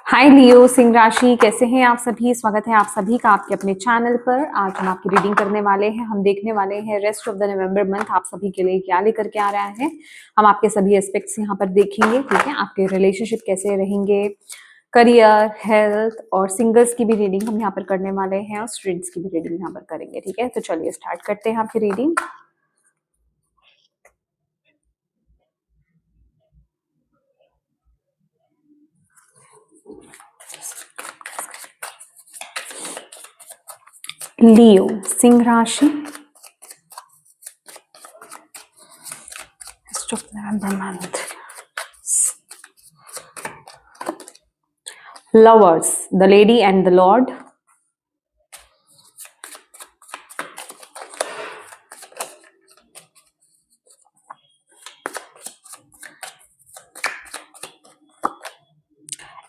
हाय लियो सिंह राशि, कैसे हैं आप सभी। स्वागत है आप सभी का आपके अपने चैनल पर। आज हम आपकी रीडिंग करने वाले हैं। हम देखने वाले हैं rest of the November month आप सभी के लिए क्या लेकर के आ रहा है। हम आपके सभी एस्पेक्ट्स यहाँ पर देखेंगे, ठीक है। आपके रिलेशनशिप कैसे रहेंगे, करियर, हेल्थ और सिंगल्स की भी रीडिंग हम यहाँ पर करने वाले हैं और स्टूडेंट्स की भी रीडिंग यहाँ पर करेंगे, ठीक है। तो चलिए स्टार्ट करते हैं आपकी रीडिंग। लियो सिंह राशि, rest of November month. Lovers, the lady and the lord.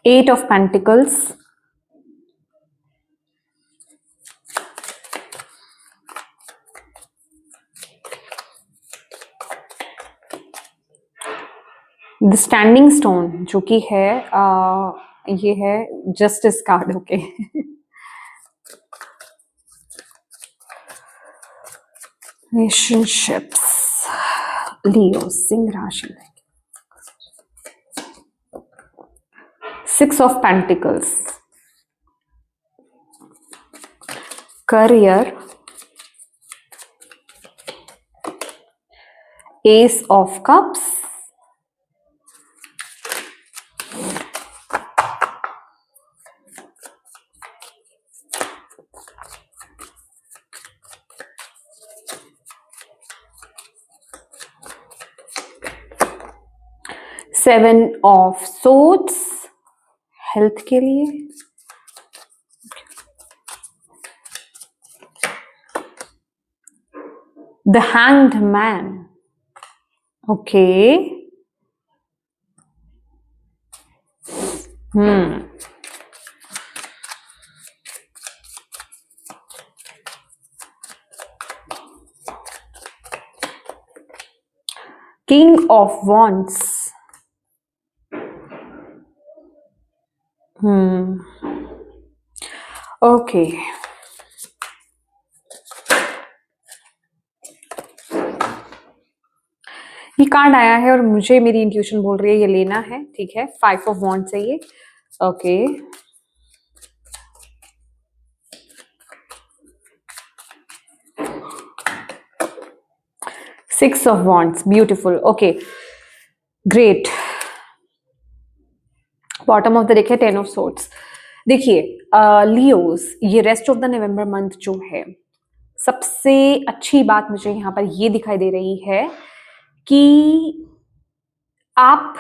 Eight of Pentacles. The standing stone, जो कि है ये है जस्टिस कार्ड, ओके। रिलेशनशिप्स, लियो सिंह राशि। Six of pentacles, career, S of cups, seven of swords, health के लिए, the hanged man, okay. King of wands, okay. ये कार्ड आया है और मुझे मेरी इंट्यूशन बोल रही है ये लेना है, ठीक है। फाइव ऑफ वॉन्ड्स है ये, okay. Six of wands, beautiful, okay, great. Bottom of the deck है टेन ऑफ सोर्ड्स। देखिए लियोस, ये rest of the November month जो है, सबसे अच्छी बात मुझे यहाँ पर ये दिखाई दे रही है कि आप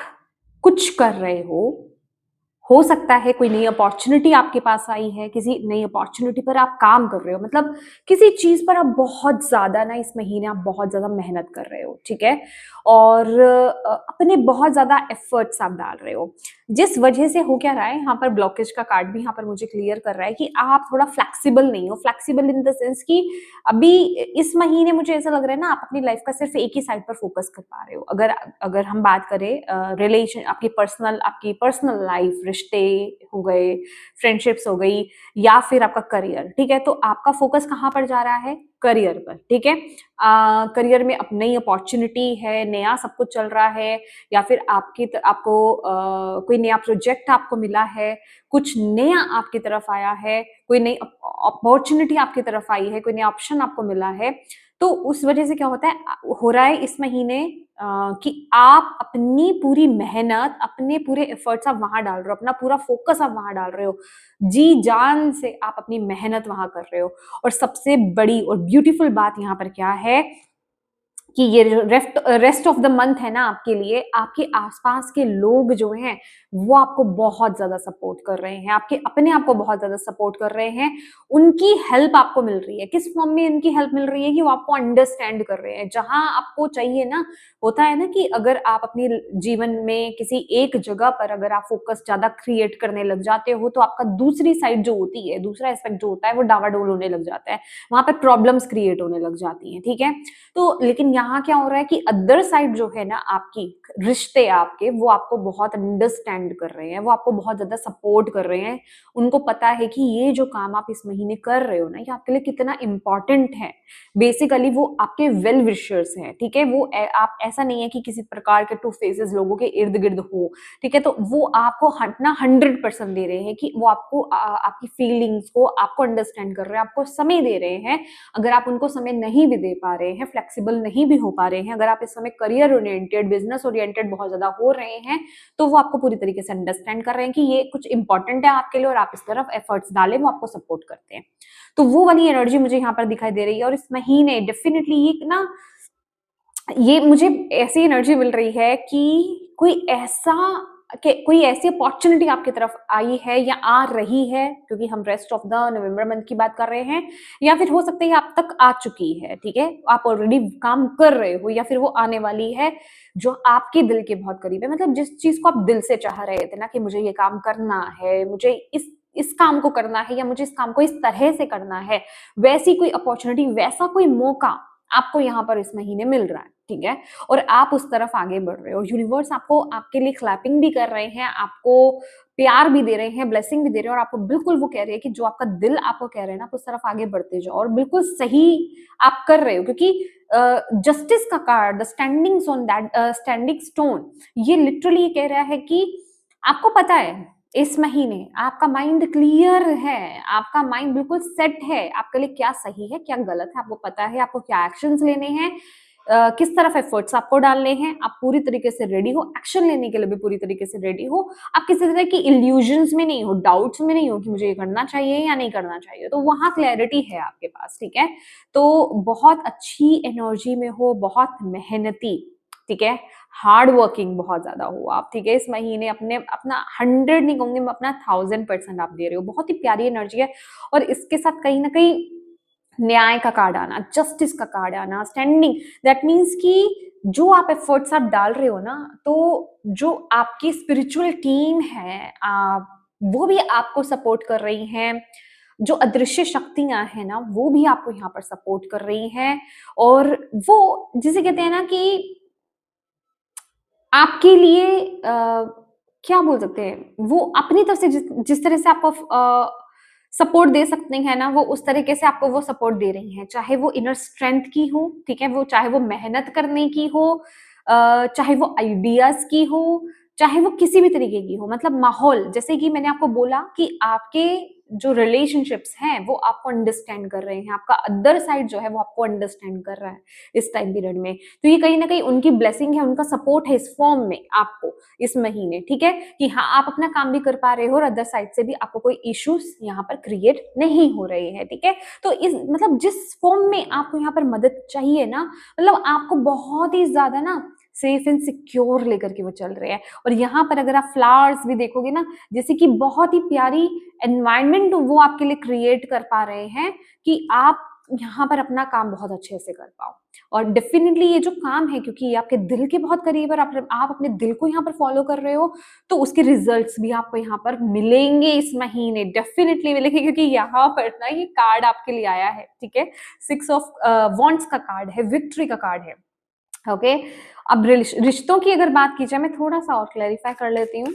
कुछ कर रहे हो सकता है कोई नई अपॉर्चुनिटी आपके पास आई है, किसी नई अपॉर्चुनिटी पर आप काम कर रहे हो, मतलब किसी चीज पर आप बहुत ज्यादा ना इस महीने आप बहुत ज्यादा मेहनत कर रहे हो, ठीक है। और अपने बहुत ज्यादा एफर्ट्स आप डाल रहे हो, जिस वजह से हो क्या रहा है, यहाँ पर ब्लॉकेज का कार्ड भी यहाँ पर मुझे क्लियर कर रहा है कि आप थोड़ा फ्लेक्सिबल नहीं हो। फ्लेक्सिबल इन द सेंस कि अभी इस महीने मुझे ऐसा लग रहा है ना, आप अपनी लाइफ का सिर्फ एक ही साइड पर फोकस कर पा रहे हो। अगर हम बात करें रिलेशन, आपकी पर्सनल लाइफ, रिश्ते हो गए, फ्रेंडशिप्स हो गई, या फिर आपका करियर, ठीक है। तो आपका फोकस कहाँ पर जा रहा है, करियर पर, ठीक है। करियर में अब नई अपॉर्चुनिटी है, नया सब कुछ चल रहा है, या फिर आपको कोई नया प्रोजेक्ट आपको मिला है, कुछ नया आपकी तरफ आया है, कोई नई अपॉर्चुनिटी आपकी तरफ आई है, कोई नया ऑप्शन आपको मिला है। तो उस वजह से क्या होता है, हो रहा है इस महीने कि आप अपनी पूरी मेहनत, अपने पूरे एफर्ट्स आप वहां डाल रहे हो, अपना पूरा फोकस आप वहां डाल रहे हो, जी जान से आप अपनी मेहनत वहां कर रहे हो। और सबसे बड़ी और ब्यूटीफुल बात यहाँ पर क्या है कि ये रेस्ट ऑफ द मंथ है ना आपके लिए, आपके आसपास के लोग जो हैं वो आपको बहुत ज्यादा सपोर्ट कर रहे हैं, आपके अपने आप को बहुत ज्यादा सपोर्ट कर रहे हैं। उनकी हेल्प आपको मिल रही है। किस फॉर्म में उनकी हेल्प मिल रही है कि वो आपको अंडरस्टैंड कर रहे हैं। जहां आपको चाहिए ना, होता है ना कि अगर आप अपने जीवन में किसी एक जगह पर अगर आप फोकस ज्यादा क्रिएट करने लग जाते हो, तो आपका दूसरी साइड जो होती है, दूसरा एस्पेक्ट जो होता है, वो डावाडोल होने लग जाता है, वहां पर प्रॉब्लम्स क्रिएट होने लग जाती हैं, ठीक है। तो लेकिन यहाँ क्या हो रहा है कि अदर साइड जो है ना आपकी, रिश्ते आपके, वो आपको बहुत अंडरस्टैंड कर रहे हैं, वो आपको बहुत ज़्यादा सपोर्ट कर रहे हैं। उनको पता है कि ये जो काम आप इस महीने कर रहे हो ना, ये आपके लिए कितना इम्पोर्टेंट है। बेसिकली वो आपके वेल विशर्स हैं, ठीक है? वो आप ऐसा नहीं है कि किसी प्रकार के टू फेसेस लोगों के इर्द-गिर्द हो, ठीक है? तो वो आपको अपना 100% दे रहे हैं कि वो आपको आपकी फीलिंग्स को आपको अंडरस्टैंड कर रहे हैं, आपको समय दे रहे हैं। अगर आप उनको समय नहीं भी दे पा रहे हैं, फ्लेक्सिबल नहीं भी हो पा रहे हैं, अगर आप इस समय करियर ओरिएंटेड, बिज़नेस ओरिएंटेड बहुत ज़्यादा हो रहे हैं, तो वो आपको पूरी तरीके से अंडरस्टैंड कर रहे हैं कि ये कुछ इम्पोर्टेंट है आपके लिए और आप इस तरफ एफर्ट्स डालें, वो आपको सपोर्ट करते हैं। तो वो वाली एनर्जी मुझे यहाँ पर दिखाई दे रही है और इस महीने डेफिनिटली ये ना, ये मुझे ऐसी एनर्जी मिल रही है कि कोई ऐसी अपॉर्चुनिटी आपकी तरफ आई है या आ रही है, क्योंकि हम rest of the November month की बात कर रहे हैं, या फिर हो सकता है आप तक आ चुकी है, ठीक है? आप ऑलरेडी काम कर रहे हो या फिर वो आने वाली है, जो आपके दिल के बहुत करीब है। मतलब जिस चीज़ को आप दिल से चाह रहे थे ना कि मुझे ये काम करना है, मुझे इस काम को करना है या मुझे इस काम को इस तरह से करना है, वैसी कोई अपॉर्चुनिटी, वैसा कोई मौका आपको यहाँ पर इस महीने मिल रहा है, ठीक है? और आप उस तरफ आगे बढ़ रहे हो। यूनिवर्स आपको आपके लिए क्लैपिंग भी कर रहे हैं, आपको प्यार भी दे रहे हैं, ब्लेसिंग भी दे रहे हैं और आपको बिल्कुल वो कह रहे हैं कि जो आपका दिल आपको कह रहे हैं ना, आप उस तरफ आगे बढ़ते जाओ और बिल्कुल सही आप कर रहे हो, क्योंकि जस्टिस का card, the standing on that standing stone, ये लिटरली कह रहा है कि आपको पता है इस महीने आपका माइंड क्लियर है, आपका माइंड बिल्कुल सेट है, आपके लिए क्या सही है, क्या गलत है, आपको पता है आपको क्या एक्शंस लेने हैं, किस तरफ एफर्ट्स आपको डालने हैं, आप पूरी तरीके से रेडी हो, एक्शन लेने के लिए भी पूरी तरीके से रेडी हो। आप किसी तरह की इल्यूजन्स में नहीं हो, डाउट्स में नहीं हो कि मुझे ये करना चाहिए या नहीं करना चाहिए, तो वहाँ क्लैरिटी है आपके पास, ठीक है? तो बहुत अच्छी एनर्जी में हो, बहुत मेहनती, ठीक है? हार्ड वर्किंग बहुत ज़्यादा हो आप, ठीक है? इस महीने अपना 100 नहीं कहूँगी मैं, अपना 1000% आप दे रहे हो। बहुत ही प्यारी एनर्जी है और इसके साथ कहीं न कहीं न्याय का कार्ड आना, जस्टिस का कार्ड आना, स्टैंडिंग, दैट मीन्स कि जो आप एफर्ट्स आप डाल रहे हो ना, तो जो आपकी स्पिरिचुअल टीम है, वो भी आपको सपोर्ट कर रही हैं। जो अदृश्य शक्तियाँ हैं ना, वो भी आपको यहाँ पर सपोर्ट कर रही हैं और वो जिसे कहते हैं ना कि आपके लिए क्या बोल सकते हैं, वो अपनी तरफ से जिस जिस तरह से आपको सपोर्ट दे सकते हैं ना, वो उस तरीके से आपको वो सपोर्ट दे रही हैं। चाहे वो इनर स्ट्रेंथ की हो, ठीक है? वो चाहे वो मेहनत करने की हो, चाहे वो आइडियाज़ की हो, चाहे वो किसी भी तरीके की हो, मतलब माहौल, जैसे कि मैंने आपको बोला कि आपके जो रिलेशनशिप्स हैं, वो आपको अंडरस्टैंड कर रहे हैं, आपका अदर साइड जो है, वो आपको अंडरस्टैंड कर रहा है इस टाइम पीरियड में। तो ये कहीं न कहीं उनकी ब्लेसिंग है, उनका सपोर्ट है इस फॉर्म में आपको इस महीने, ठीक है? कि हाँ, आप अपना काम भी कर पा रहे हो और अदर साइड से भी आपको कोई इश्यूज़ यहाँ पर क्रिएट नहीं हो रहे हैं, ठीक है? तो इस मतलब जिस फॉर्म में आपको यहाँ पर मदद चाहिए ना, मतलब आपको बहुत ही ज़्यादा ना सेफ एंड सिक्योर लेकर के वो चल रहे हैं। और यहाँ पर अगर आप फ्लावर्स भी देखोगे ना, जैसे कि बहुत ही प्यारी एनवायरनमेंट वो आपके लिए क्रिएट कर पा रहे हैं कि आप यहाँ पर अपना काम बहुत अच्छे से कर पाओ। और डेफिनिटली ये जो काम है, क्योंकि ये आपके दिल के बहुत करीब है और आप अपने दिल को यहाँ पर फॉलो कर रहे हो, तो उसके रिजल्ट्स भी आपको यहाँ पर मिलेंगे इस महीने, डेफिनिटली मिलेंगे, क्योंकि यहाँ पर ना ये कार्ड आपके लिए आया है, ठीक है? 6 ऑफ वॉन्ड्स का कार्ड है, विक्ट्री का कार्ड है, ओके? अब रिश्तों की अगर बात की जाए, मैं थोड़ा-सा और क्लैरिफाई कर लेती हूँ।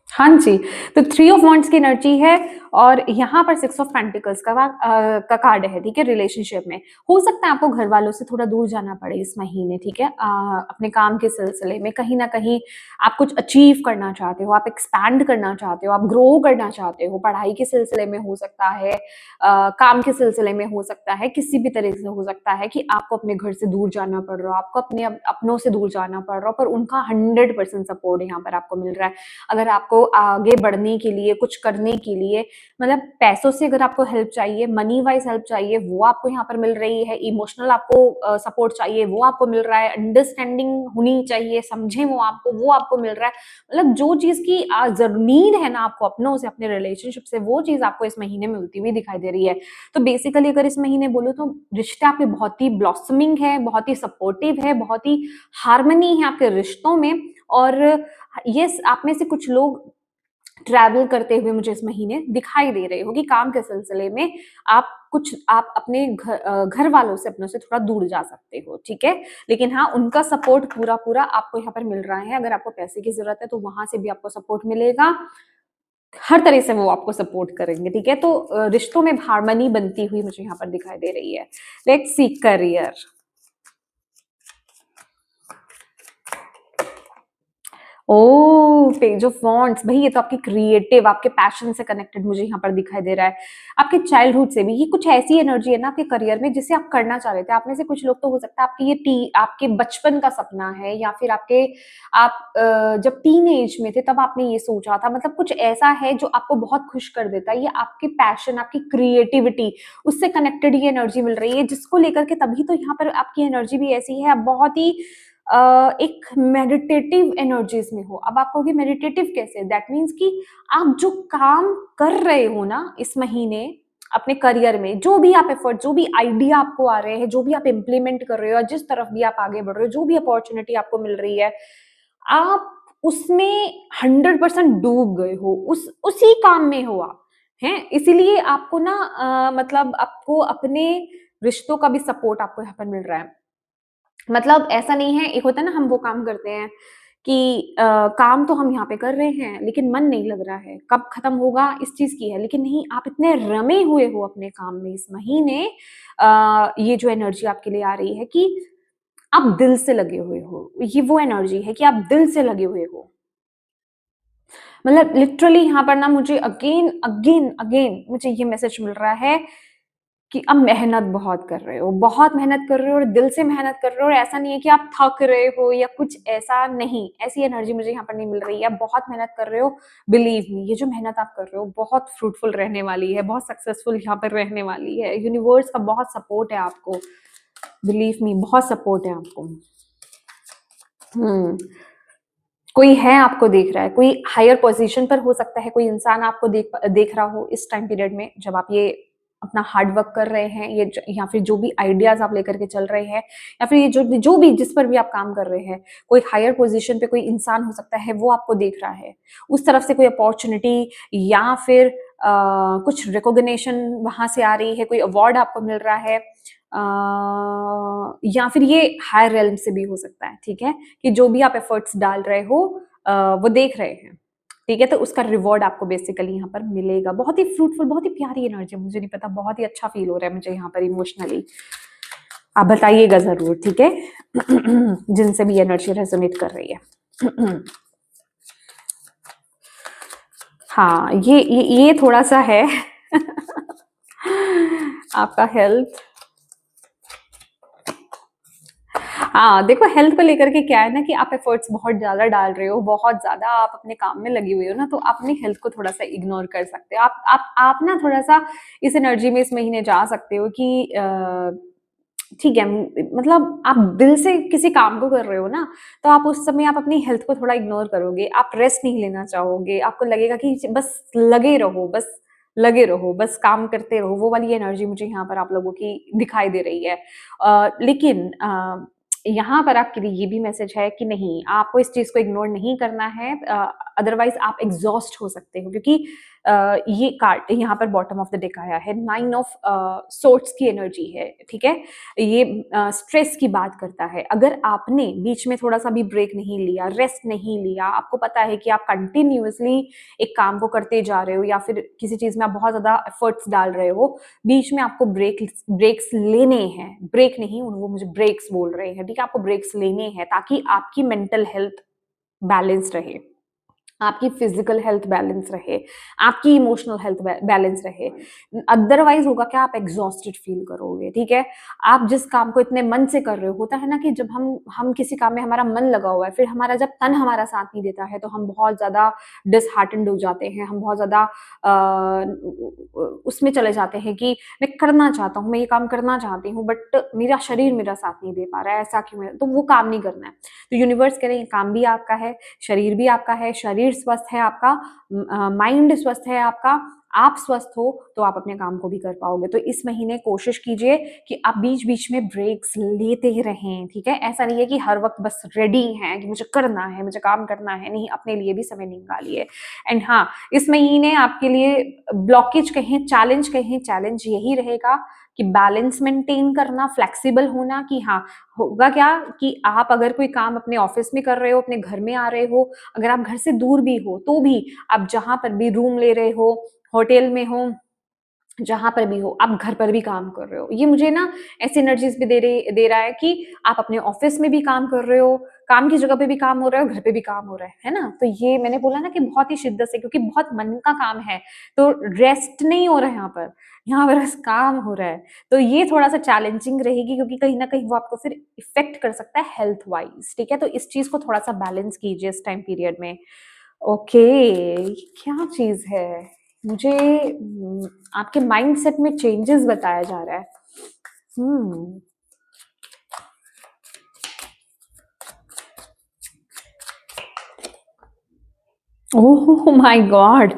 हाँ जी, तो 3 ऑफ वांड्स की एनर्जी है और यहाँ पर 6 ऑफ पेंटिकल्स का कार्ड है, ठीक है? रिलेशनशिप में। हो सकता है आपको घर वालों से थोड़ा दूर जाना पड़े इस महीने, ठीक है? अपने काम के सिलसिले में कहीं न कहीं आप कुछ अचीव करना चाहते हो, आप एक्सपैंड करना चाहते हो, आप ग्रो करना चाहते हो, पढ़ाई के सिलसिले में हो सकता है, काम के सिलसिले में हो सकता है, किसी भी तरह से हो सकता है कि आपको अपने घर से दूर जाना पड़ रहा हो, आपको अपने अपनों से दूर जाना पड़ रहा हो, पर उनका 100% सपोर्ट यहाँ पर आपको मिल रहा है। अगर आपको आगे बढ़ने के लिए, कुछ करने के लिए, मतलब पैसों से अगर आपको हेल्प चाहिए, मनी वाइज़ हेल्प चाहिए, वो आपको यहाँ पर मिल रही है। इमोशनल आपको सपोर्ट चाहिए, वो आपको मिल रहा है। अंडरस्टैंडिंग होनी चाहिए, समझें वो आपको मिल रहा है। मतलब जो चीज़ की नीड है ना आपको अपनों से, अपने रिलेशनशिप से, वो चीज़ आपको इस महीने मिलती हुई दिखाई दे रही है। तो बेसिकली अगर इस महीने बोलूँ तो रिश्ते आपके बहुत ही ब्लॉसमिंग है, बहुत ही सपोर्टिव है, बहुत ही हार्मनी है आपके रिश्तों में। और येस, आप में से कुछ लोग ट्रैवल करते हुए मुझे इस महीने दिखाई दे रहे हो कि काम के सिलसिले में आप अपने घर वालों से अपनों से थोड़ा दूर जा सकते हो, ठीक है? लेकिन हाँ, उनका सपोर्ट पूरा-पूरा आपको यहाँ पर मिल रहा है। अगर आपको पैसे की ज़रूरत है तो वहाँ से भी आपको सपोर्ट मिलेगा। हर तरह से वो आपको सपोर्ट करेंगे, ठीक है? तो रिश्तों में हार्मनी बनती हुई मुझे यहाँ पर दिखाई दे रही है। Let's see career. Oh! Page of wands भई ये तो आपकी क्रिएटिव, आपके पैशन से कनेक्टेड मुझे यहाँ पर दिखाई दे रहा है। आपके चाइल्डहुड से भी ये कुछ ऐसी एनर्जी है ना आपके करियर में जिसे आप करना चाह रहे थे। आप में से कुछ लोग तो हो सकता है आपके बचपन का सपना है या फिर आप जब टीनेज में थे तब आपने ये सोचा था। मतलब कुछ ऐसा है जो आपको बहुत खुश कर देता है। ये आपके पैशन, आपकी क्रिएटिविटी उससे कनेक्टेड ये एनर्जी मिल रही है जिसको लेकर के तभी तो यहाँ पर आपकी एनर्जी भी ऐसी है। आप बहुत ही एक मेडिटेटिव एनर्जीज में हो। अब आप कहोगे मेडिटेटिव कैसे? दैट मीन्स कि आप जो काम कर रहे हो ना इस महीने अपने करियर में, जो भी आप एफर्ट, जो भी आइडिया आपको आ रहे हैं, जो भी आप इम्प्लीमेंट कर रहे हो, या जिस तरफ भी आप आगे बढ़ रहे हो, जो भी अपॉर्चुनिटी आपको मिल रही है, आप उसमें 100% डूब गए हो, उसी काम में हो आप, हैं? इसीलिए आपको ना मतलब आपको अपने रिश्तों का भी सपोर्ट आपको यहाँ पर मिल रहा है। मतलब ऐसा नहीं है, एक होता है ना हम वो काम करते हैं कि काम तो हम यहाँ पे कर रहे हैं लेकिन मन नहीं लग रहा है, कब खत्म होगा इस चीज़ की है। लेकिन नहीं, आप इतने रमे हुए हो अपने काम में इस महीने, ये जो एनर्जी आपके लिए आ रही है कि आप दिल से लगे हुए हो। ये वो एनर्जी है कि आप दिल से लगे हुए हो। मतलब लिटरली यहाँ पर ना मुझे अगेन, अगेन, अगेन मुझे ये मैसेज मिल रहा है कि अब मेहनत बहुत कर रहे हो, बहुत मेहनत कर रहे हो और दिल से मेहनत कर रहे हो और ऐसा नहीं है कि आप थक रहे हो या कुछ ऐसा नहीं, ऐसी एनर्जी मुझे यहाँ पर नहीं मिल रही है। आप बहुत मेहनत कर रहे हो, बिलीव मी, ये जो मेहनत आप कर रहे हो बहुत फ्रूटफुल रहने वाली है, बहुत सक्सेसफुल यहाँ पर रहने वाली है। यूनिवर्स का बहुत सपोर्ट है आपको, बिलीव मी, बहुत सपोर्ट है आपको। हुँ। कोई है आपको देख रहा है, कोई हायर पोज़ीशन पर हो सकता है, कोई इंसान आपको देख रहा हो इस टाइम पीरियड में जब आप ये अपना हार्ड वर्क कर रहे हैं, ये ज या फिर जो भी आइडियाज़ आप लेकर के चल रहे हैं या फिर ये जो भी जिस पर भी आप काम कर रहे हैं, कोई हायर पोज़ीशन पे कोई इंसान हो सकता है, वो आपको देख रहा है। उस तरफ से कोई अपॉर्च्युनिटी या फिर कुछ रिकॉग्निशन वहाँ से आ रही है, कोई अवार्ड आपको मिल रहा है, या फिर ये हायर रेल्म से भी हो सकता है, ठीक है? कि जो भी आप एफर्ट्स डाल रहे हो वो देख रहे हैं, ठीक है? तो उसका रिवॉर्ड आपको बेसिकली यहाँ पर मिलेगा। बहुत ही फ्रूटफुल, बहुत ही प्यारी एनर्जी, मुझे नहीं पता, बहुत ही अच्छा फील हो रहा है मुझे यहाँ पर इमोशनली। आप बताइएगा ज़रूर, ठीक है? जिनसे भी एनर्जी रेज़ोनेट कर रही है। हाँ, ये थोड़ा-सा है। आपका हेल्थ। हाँ, देखो हेल्थ को लेकर के क्या है ना कि आप एफर्ट्स बहुत ज़्यादा डाल रहे हो, बहुत ज़्यादा आप अपने काम में लगे हुए हो ना, तो आप अपनी हेल्थ को थोड़ा-सा इग्नोर कर सकते हो। आप ना थोड़ा-सा इस एनर्जी में इस महीने जा सकते हो कि ठीक है, मतलब आप दिल से किसी काम को कर रहे हो ना, तो आप उस समय आप अपनी हेल्थ को थोड़ा इग्नोर करोगे, आप रेस्ट नहीं लेना चाहोगे, आपको लगेगा कि बस लगे रहो, बस लगे रहो, बस काम करते रहो, वो वाली एनर्जी मुझे यहाँ पर आप लोगों की दिखाई दे रही है। लेकिन यहाँ पर आपके लिए ये भी मैसेज है कि नहीं, आपको इस चीज़ को इग्नोर नहीं करना है, अदरवाइज़ आप एग्ज़ॉस्ट हो सकते हो क्योंकि ये कार्ड यहाँ पर बॉटम ऑफ द डेक आया है, 9 ऑफ सोर्ड्स की एनर्जी है, ठीक है? ये स्ट्रेस की बात करता है। अगर आपने बीच में थोड़ा-सा भी ब्रेक नहीं लिया, रेस्ट नहीं लिया, आपको पता है कि आप कंटिन्यूअसली एक काम को करते जा रहे हो या फिर किसी चीज़ में आप बहुत ज़्यादा एफर्ट्स डाल रहे हो, बीच में आपको ब्रेक्स लेने हैं, ब्रेक नहीं, वो मुझे ब्रेक्स बोल रहे हैं, ठीक है? आपको ब्रेक्स लेने हैं ताकि आपकी मेंटल हेल्थ बैलेंस रहे। आपकी फिजिकल हेल्थ बैलेंस रहे, आपकी इमोशनल हेल्थ बैलेंस रहे। अदरवाइज़ होगा क्या, आप एग्ज़ॉस्टेड फ़ील करोगे, ठीक है? आप जिस काम को इतने मन से कर रहे हो, होता है ना कि जब हम किसी काम में हमारा मन लगा हुआ है, फिर हमारा जब तन हमारा साथ नहीं देता है, तो हम बहुत ज़्यादा डिसहार्टेंड हो जाते हैं, हम बहुत ज़्यादा उसमें चले जाते हैं कि मैं करना चाहता हूँ, मैं ये काम करना चाहती हूँ, बट मेरा शरीर मेरा साथ नहीं दे पा रहा है, ऐसा क्यों है? तो वो काम नहीं करना है। तो यूनिवर्स कह रहे हैं, ये काम भी आपका है, शरीर भी आपका है, शरीर स्वस्थ है आपका, माइंड स्वस्थ है आपका, आप स्वस्थ हो तो आप अपने काम को भी कर पाओगे। तो इस महीने कोशिश कीजिए कि आप बीच बीच में ब्रेक्स लेते ही रहें, ठीक है। ऐसा नहीं है कि हर वक्त बस रेडी हैं कि मुझे करना है, मुझे काम करना है, नहीं, अपने लिए भी समय निकालिए। एंड हाँ, इस महीने आपके लिए ब्लॉकेज कहें, चैलेंज यही रहेगा कि बैलेंस मेंटेन करना, फ्लेक्सिबल होना। कि हाँ, होगा क्या कि आप अगर कोई काम अपने ऑफिस में कर रहे हो, अपने घर में आ रहे हो, अगर आप घर से दूर भी हो तो भी आप जहां पर भी रूम ले रहे हो, होटल में हो, जहां पर भी हो, आप घर पर भी काम कर रहे हो। ये मुझे ना ऐसी एनर्जीज भी दे रहा है कि आप अपने ऑफिस में भी काम कर रहे हो, काम की जगह पे भी काम हो रहा है और घर पे भी काम हो रहा है ना। तो ये मैंने बोला ना कि बहुत ही शिद्दत से, क्योंकि बहुत मन का काम है, तो रेस्ट नहीं हो रहा है यहाँ पर बस काम हो रहा है। तो ये थोड़ा सा चैलेंजिंग रहेगी, क्योंकि कहीं ना कहीं वो आपको फिर इफेक्ट कर सकता है हेल्थ वाइज, ठीक है। तो इस चीज को थोड़ा सा बैलेंस कीजिए इस टाइम पीरियड में। ओके, क्या चीज है, मुझे आपके माइंडसेट में चेंजेस बताया जा रहा है। Hmm oh my god,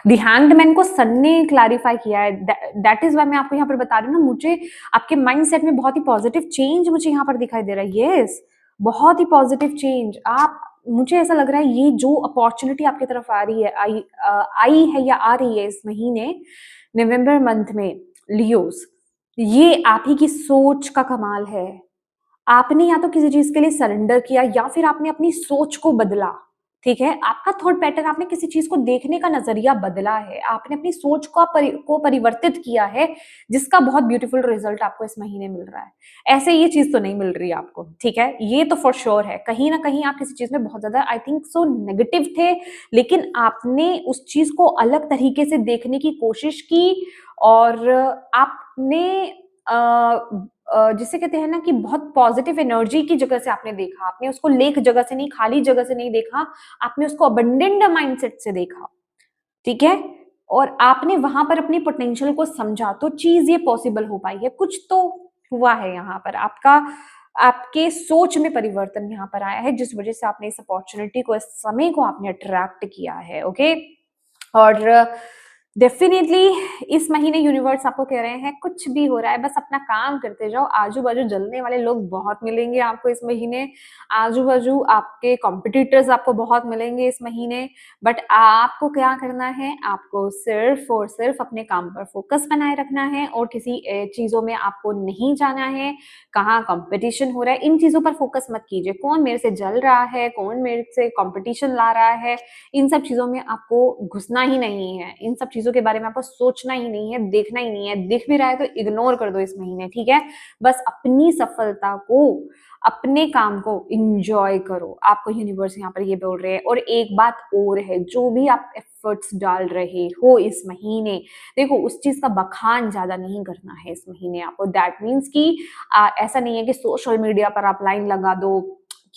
the hangman को सन ने क्लैरिफाई किया है। दैट इज वाई मैं आपको यहाँ पर बता रही हूँ ना, मुझे आपके माइंडसेट में बहुत ही पॉजिटिव चेंज मुझे यहाँ पर दिखाई दे रहा है। यस, बहुत ही पॉजिटिव चेंज। आप, मुझे ऐसा लग रहा है ये जो अपॉर्चुनिटी आपकी तरफ आ रही है, आई है या आ रही है इस महीने, नवंबर मंथ में, लियोस, ये आप ही की सोच का कमाल है। आपने या तो किसी चीज के लिए सरेंडर किया या फिर आपने अपनी सोच को बदला, ठीक है। आपका थॉट पैटर्न, आपने किसी चीज को देखने का नजरिया बदला है, आपने अपनी सोच को परिवर्तित किया है, जिसका बहुत ब्यूटीफुल रिजल्ट आपको इस महीने मिल रहा है। ऐसे ये चीज तो नहीं मिल रही आपको, ठीक है, ये तो फॉर श्योर है। कहीं ना कहीं आप किसी चीज में बहुत ज्यादा, आई थिंक सो, नेगेटिव थे, लेकिन आपने उस चीज को अलग तरीके से देखने की कोशिश की, और आपने जिसे कहते हैं ना कि बहुत पॉजिटिव एनर्जी की जगह से आपने देखा, आपने उसको लेक जगह से नहीं, खाली जगह से नहीं देखा, आपने उसको अबंडेंट माइंडसेट से देखा, ठीक है। और आपने वहां पर अपनी पोटेंशियल को समझा, तो चीज ये पॉसिबल हो पाई है। कुछ तो हुआ है यहाँ पर, आपका, आपके सोच में परिवर्तन यहाँ पर आया है, जिस वजह से आपने इस अपॉर्चुनिटी को, इस समय को आपने अट्रैक्ट किया है। ओके, और डेफिनेटली इस महीने यूनिवर्स आपको कह रहे हैं कुछ भी हो रहा है बस अपना काम करते जाओ। आजू बाजू जलने वाले लोग बहुत मिलेंगे आपको इस महीने, आजू बाजू आपके कॉम्पिटिटर्स आपको बहुत मिलेंगे इस महीने, बट आपको क्या करना है, आपको सिर्फ और सिर्फ अपने काम पर फोकस बनाए रखना है, और किसी चीजों में आपको नहीं जाना है। कहाँ कंपटीशन हो रहा है, इन चीजों पर फोकस मत कीजिए। कौन मेरे से जल रहा है, कौन मेरे से कंपटीशन ला रहा है, इन सब चीजों में आपको घुसना ही नहीं है। इन सब चीजों के बारे में आपको सोचना ही नहीं है, देखना ही नहीं है। दिख भी रहा है तो इग्नोर कर दो इस महीने, ठीक है। बस अपनी सफलता को, अपने काम को इंजॉय करो, आपको यूनिवर्स यहाँ पर ये बोल रहे हैं। और एक बात और है, जो भी आप एफर्ट्स डाल रहे हो इस महीने, देखो उस चीज का बखान ज्यादा नहीं करना है इस महीने आपको। दैट मीन्स कि ऐसा नहीं है कि सोशल मीडिया पर आप लाइन लगा दो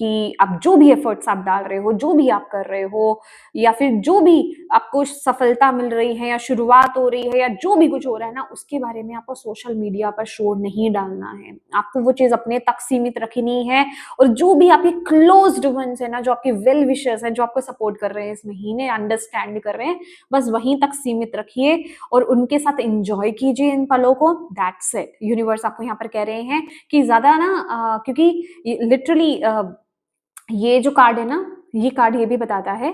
कि आप जो भी एफर्ट्स आप डाल रहे हो, जो भी आप कर रहे हो, या फिर जो भी आपको सफलता मिल रही है या शुरुआत हो रही है या जो भी कुछ हो रहा है ना, उसके बारे में आपको सोशल मीडिया पर शोर नहीं डालना है। आपको वो चीज अपने तक सीमित रखनी है। और जो भी आपके क्लोज्ड वंस है ना, जो आपके वेल विशर्स हैं, जो आपको सपोर्ट कर रहे हैं इस महीने, अंडरस्टैंड कर रहे हैं, बस वहीं तक सीमित रखिए और उनके साथ एंजॉय कीजिए इन पलों को। That's it. यूनिवर्स आपको यहाँ पर कह रहे हैं कि ज्यादा ना, क्योंकि लिटरली ये जो कार्ड है ना, ये कार्ड ये भी बताता है,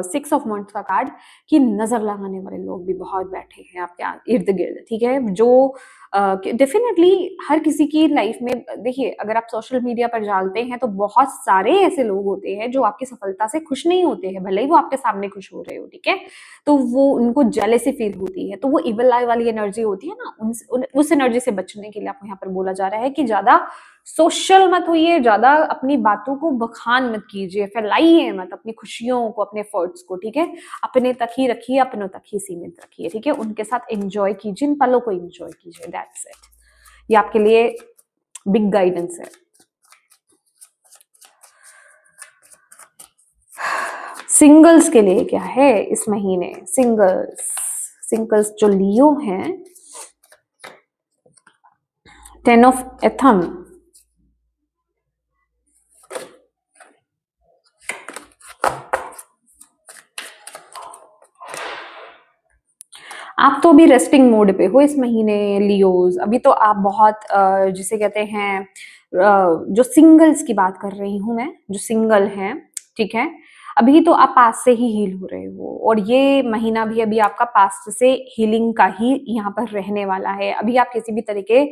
6 ऑफ Wands का कार्ड, कि नजर लगाने वाले लोग भी बहुत बैठे हैं आपके इर्द गिर्द, ठीक है। जो डेफिनेटली हर किसी की लाइफ में, देखिए अगर आप सोशल मीडिया पर डालते हैं तो बहुत सारे ऐसे लोग होते हैं जो आपकी सफलता से खुश नहीं होते हैं, भले ही वो आपके सामने खुश हो रहे हो, ठीक है। तो वो, उनको जेलेसी फील होती है, तो वो इविल आई वाली एनर्जी होती है ना, उस एनर्जी से बचने के लिए आपको यहाँ पर बोला जा रहा है कि ज्यादा सोशल मत होइए, ज्यादा अपनी बातों को बखान मत कीजिए, फैलाइए मत अपनी खुशियों को, अपने एफर्ट्स को, ठीक है। अपने तक ही रखिए, अपनों तक ही सीमित रखिए, ठीक है। उनके साथ एंजॉय कीजिए, इन पलों को एंजॉय कीजिए। That's it. ये आपके लिए बिग गाइडेंस है। सिंगल्स के लिए क्या है इस महीने, सिंगल्स जो लियो हैं, 10 ऑफ एथम, आप तो अभी रेस्टिंग मोड पे हो इस महीने लियोज। अभी तो आप बहुत जिसे कहते हैं जो सिंगल्स की बात कर रही हूँ मैं, जो सिंगल हैं, ठीक है, अभी तो आप पास्ट से ही हील हो रहे हो, और ये महीना भी अभी आपका पास्ट से हीलिंग का ही यहाँ पर रहने वाला है। अभी आप किसी भी तरीके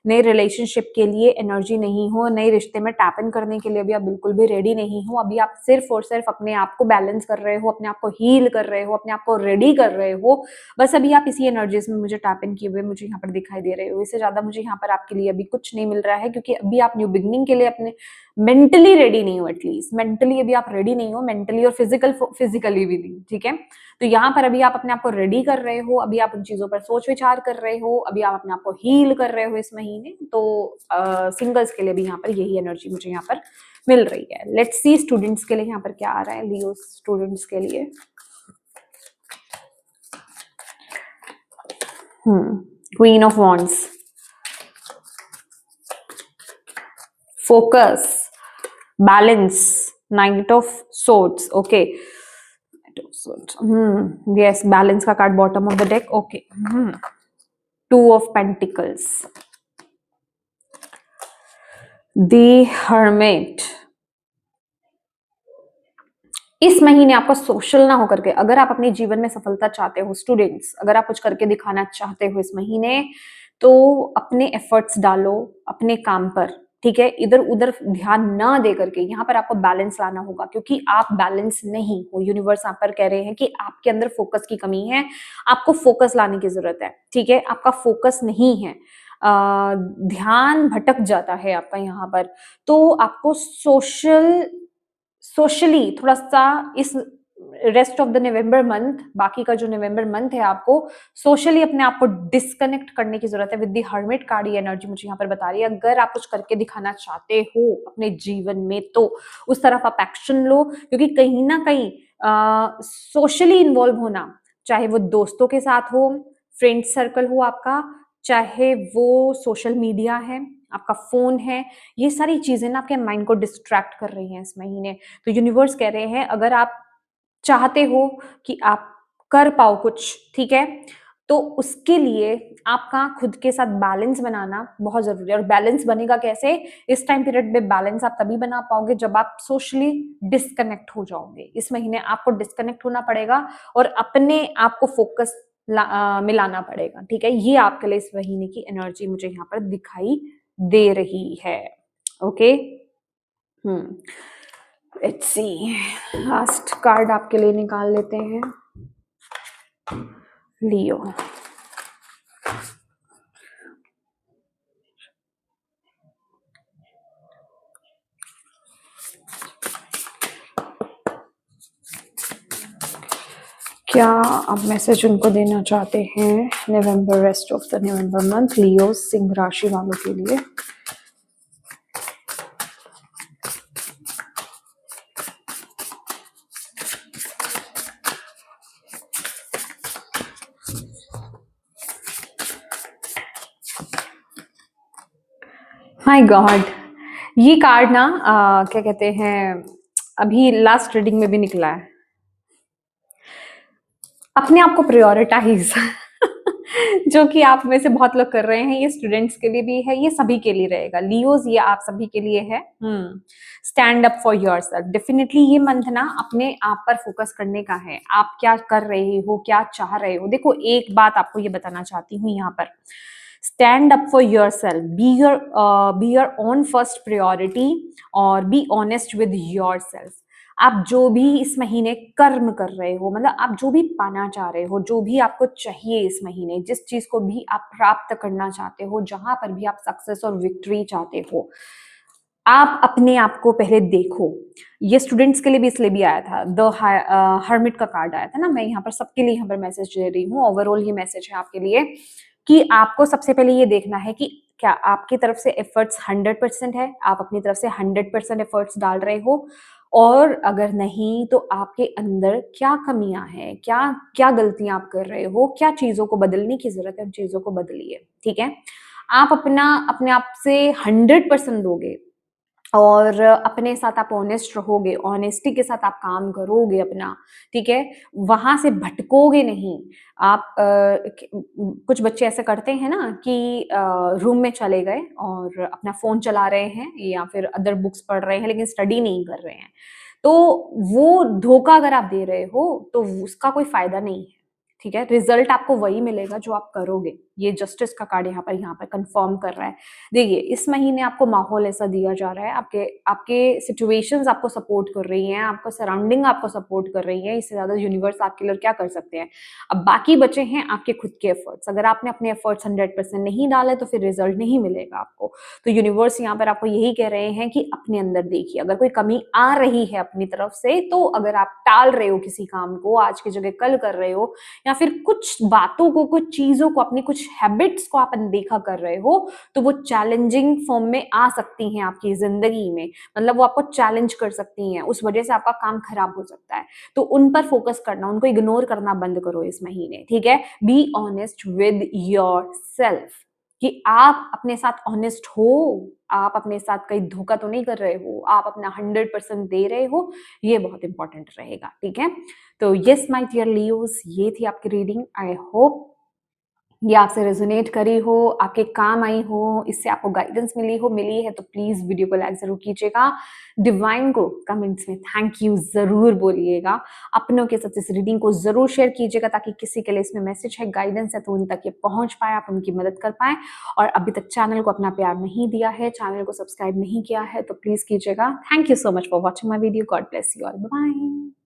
नए रिलेशनशिप के लिए एनर्जी नहीं हो, नए रिश्ते में टैप इन करने के लिए अभी आप बिल्कुल भी रेडी नहीं हो। अभी आप सिर्फ और सिर्फ अपने आप को बैलेंस कर रहे हो, अपने आप को हील कर रहे हो, अपने आप को रेडी कर रहे हो। बस अभी आप इसी एनर्जीज में मुझे टैप इन किए हुए मुझे यहाँ पर दिखाई दे रहे हो। इससे ज्यादा मुझे यहाँ पर आपके लिए अभी कुछ नहीं मिल रहा है, क्योंकि अभी आप न्यू बिगनिंग के लिए अपने मेंटली रेडी नहीं हो। एटलीस्ट मेंटली अभी आप रेडी नहीं हो, मेंटली और फिजिकली भी नहीं, ठीक है। तो यहाँ पर अभी आप अपने आप को रेडी कर रहे हो, अभी आप उन चीजों पर सोच विचार कर रहे हो, अभी आप अपने आप को हील कर रहे हो इस महीने। तो सिंगल्स के लिए भी यहाँ पर यही एनर्जी मुझे यहाँ पर मिल रही है। लेट्स सी स्टूडेंट्स के लिए यहाँ पर क्या आ रहा है, लियो स्टूडेंट्स के लिए। Queen of wands, focus, balance, knight of swords, okay, yes, balance का card bottom of the deck, okay, two of pentacles, the hermit. इस महीने आपको सोशल ना होकर के, अगर आप अपने जीवन में सफलता चाहते हो स्टूडेंट्स, अगर आप कुछ करके दिखाना चाहते हो इस महीने, तो अपने एफर्ट्स डालो अपने काम पर, ठीक है। इधर उधर ध्यान ना दे करके यहाँ पर आपको बैलेंस लाना होगा, क्योंकि आप बैलेंस नहीं हो। यूनिवर्स यहाँ पर कह रहे हैं कि आपके अंदर फोकस की कमी है, आपको फोकस लाने की जरूरत है, ठीक है। आपका फोकस नहीं है, ध्यान भटक जाता है आपका यहाँ पर। तो आपको सोशली थोड़ा सा इस rest of the November month, बाकी का जो नवंबर मंथ है, आपको सोशली अपने आप को डिस्कनेक्ट करने की जरूरत है। विद द हर्मिट कार्ड ये एनर्जी मुझे यहाँ पर बता रही है, अगर आप कुछ करके दिखाना चाहते हो अपने जीवन में, तो उस तरफ आप एक्शन लो, क्योंकि कहीं ना कहीं सोशली इन्वॉल्व होना, चाहे वो दोस्तों के साथ हो, फ्रेंड सर्कल हो आपका, चाहे वो सोशल मीडिया है, आपका फोन है, ये सारी चीजें ना आपके माइंड को डिस्ट्रैक्ट कर रही हैं इस महीने। तो यूनिवर्स कह रहे हैं अगर आप चाहते हो कि आप कर पाओ कुछ, ठीक है, तो उसके लिए आपका खुद के साथ बैलेंस बनाना बहुत जरूरी है। और बैलेंस बनेगा कैसे? इस टाइम पीरियड में बैलेंस आप तभी बना पाओगे जब आप सोशली डिस्कनेक्ट हो जाओगे। इस महीने आपको डिस्कनेक्ट होना पड़ेगा और अपने आप को फोकस मिलाना पड़ेगा, ठीक है। ये आपके लिए इस महीने की एनर्जी मुझे यहाँ पर दिखाई दे रही है, okay. Let's see, last card आपके लिए निकाल लेते हैं, लियो। क्या आप मैसेज उनको देना चाहते हैं November, rest of the November month, Leo सिंह राशि वालों के लिए? माय गॉड, ये कार्ड ना क्या कहते हैं, अभी लास्ट रीडिंग में भी निकला है। अपने आप को प्रायोरिटाइज जो कि आप में से बहुत लोग कर रहे हैं, ये स्टूडेंट्स के लिए भी है, ये सभी के लिए रहेगा लियोज, ये आप सभी के लिए है। Stand up for yourself. Definitely ये मंथ ना अपने आप पर फोकस करने का है। आप क्या कर रहे हो, क्या चाह रहे हो? देखो, एक बात आपको ये बताना चाहती हूँ यहाँ पर, stand up for yourself, be your own first priority, और be honest with yourself. आप जो भी इस महीने कर्म कर रहे हो, मतलब आप जो भी पाना चाह रहे हो, जो भी आपको चाहिए इस महीने, जिस चीज को भी आप प्राप्त करना चाहते हो, जहां पर भी आप सक्सेस और विक्ट्री चाहते हो, आप अपने आप को पहले देखो। ये स्टूडेंट्स के लिए भी इसलिए भी आया था, द हर्मिट का कार्ड आया था ना। मैं यहाँ पर सबके लिए यहाँ पर मैसेज दे रही हूँ, ओवरऑल ये मैसेज है आपके लिए कि आपको सबसे पहले ये देखना है कि क्या आपकी तरफ से एफर्ट्स 100% है, आप अपनी तरफ से 100% एफर्ट्स डाल रहे हो, और अगर नहीं तो आपके अंदर क्या कमियां हैं, क्या क्या गलतियां आप कर रहे हो, क्या चीजों को बदलने की जरूरत है, उन चीजों को बदलिए, ठीक है। आप अपने आप से 100% दोगे और अपने साथ आप ऑनेस्ट रहोगे, ऑनेस्टी के साथ आप काम करोगे अपना, ठीक है? वहाँ से भटकोगे नहीं। आप कुछ बच्चे ऐसे करते हैं ना कि रूम में चले गए और अपना फ़ोन चला रहे हैं या फिर अदर बुक्स पढ़ रहे हैं, लेकिन स्टडी नहीं कर रहे हैं। तो वो धोखा अगर आप दे रहे हो, तो उसका कोई फ़ायदा नहीं है, ठीक है? रिज़ल्ट आपको वही मिलेगा जो आप करोगे। ये जस्टिस का कार्ड यहाँ पर कन्फर्म कर रहा है। देखिए, इस महीने आपको माहौल ऐसा दिया जा रहा है, आपके आपके सिचुएशंस आपको सपोर्ट कर रही हैं, आपका सराउंडिंग आपको सपोर्ट कर रही है, इससे ज़्यादा यूनिवर्स आपके लिए क्या कर सकते हैं। अब बाकी बचे हैं आपके खुद के एफर्ट्स, अगर आपने अपने एफर्ट्स 100% नहीं डाले तो फिर रिजल्ट नहीं मिलेगा आपको। तो यूनिवर्स यहाँ पर आपको यही कह रहे हैं कि अपने अंदर देखिए, अगर कोई कमी आ रही है अपनी तरफ से, तो अगर आप टाल रहे हो किसी काम को, आज की जगह कल कर रहे हो, या फिर कुछ बातों को, कुछ चीज़ों को, अपनी कुछ हैबिट्स को आप अनदेखा कर रहे हो, तो वो चैलेंजिंग फॉर्म में आ सकती हैं आपकी ज़िंदगी में। मतलब वो आपको चैलेंज कर सकती हैं, उस वजह से आपका काम खराब हो सकता है। तो उन पर फोकस करना, उनको इग्नोर करना बंद करो इस महीने, ठीक है? बी ऑनेस्ट विद योरसेल्फ कि आप अपने साथ ऑनेस्ट हो, आप अपने साथ कहीं धोखा तो नहीं कर रहे हो, आप अपना 100% दे रहे हो, ये बहुत इंपॉर्टेंट रहेगा, ठीक है? तो येस माय डियर लियोज़, ये थी आपकी रीडिंग। आई होप ये आपसे रेजोनेट करी हो, आपके काम आई हो, इससे आपको गाइडेंस मिली है तो प्लीज़ वीडियो को लाइक ज़रूर कीजिएगा। डिवाइन को कमेंट्स में थैंक यू ज़रूर बोलिएगा। अपनों के साथ इस रीडिंग को ज़रूर शेयर कीजिएगा ताकि किसी के लिए इसमें मैसेज है, गाइडेंस है तो उन तक ये पहुँच पाए, आप उनकी मदद कर पाएँ। और अभी तक चैनल को अपना प्यार नहीं दिया है, चैनल को सब्सक्राइब नहीं किया है तो प्लीज़ कीजिएगा। Thank you so much for watching my video. God bless you all. Bye.